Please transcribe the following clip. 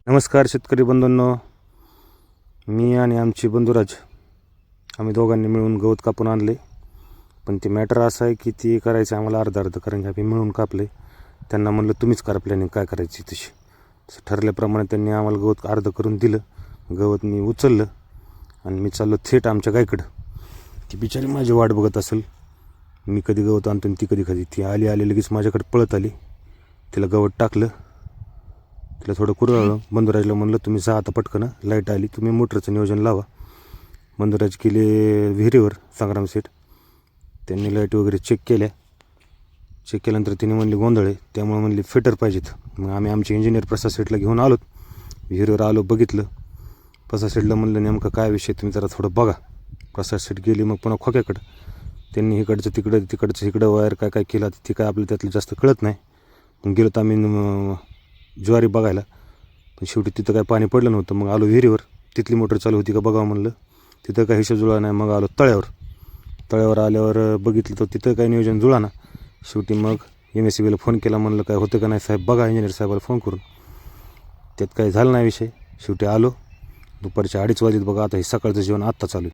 नमस्कार शेतकरी बंधूंनो, मी आणि आमचे बंधुराज आम्ही दोघांनी मिळून गवत कापून आणले. पण ते मॅटर असं आहे की ती करायचं आम्हाला अर्ध कारण की आम्ही मिळून कापले. त्यांना म्हणलं तुम्हीच करा प्लॅनिंग काय करायची तशी. तसं ठरल्याप्रमाणे त्यांनी आम्हाला गवत अर्ध करून दिलं. गवत मी उचललं आणि मी चाललो थेट आमच्या गायकडं. ती बिचारी माझी वाट बघत असेल, मी कधी गवत आणतो आणि ती कधी ती आली लगेच माझ्याकडे पळत आली. तिला गवत टाकलं, तिला थोडं कुरळलं. बंधुराजला म्हणलं तुम्ही जा आता पटकन, लाईट आली, तुम्ही मोटरचं नियोजन लावा. बंधुराज गेले विहिरीवर संग्राम सेठ. त्यांनी लाईट वगैरे चेक केल्यानंतर तिने म्हणली गोंधळ आहे, त्यामुळे म्हणली फिटर पाहिजेत. मग आम्ही आमचे इंजिनियर प्रसाद सेठला घेऊन आलो. विहिरीवर आलो, बघितलं. प्रसाद सेठला म्हणलं नेमकं काय विषय, तुम्ही जरा थोडं बघा. प्रसाद सेठ गेली मग पुन्हा खोक्याकडं. त्यांनी इकडचं तिकडचं इकडं वायर काय केलं ती काय आपलं त्यातलं जास्त कळत नाही. मग गेलो तर आम्ही ज्वारी बघायला, पण शेवटी तिथं काय पाणी पडलं नव्हतं. मग आलो विहिरीवर, तिथली मोटर चालू होती का बघावं म्हणलं. तिथं काही हिशोब जुळा नाही. मग आलो तळ्यावर आल्यावर बघितलं तर तिथं काही नियोजन जुळा ना. शेवटी मग MSCBला फोन केला, म्हणलं काय होतं का नाही साहेब बघा, इंजिनियर साहेबाला फोन करून. त्यात काही झालं नाही विषय. शेवटी आलो दुपारच्या 2:30 वाजता. बघा आता हे सकाळचं जेवण आत्ता चालू.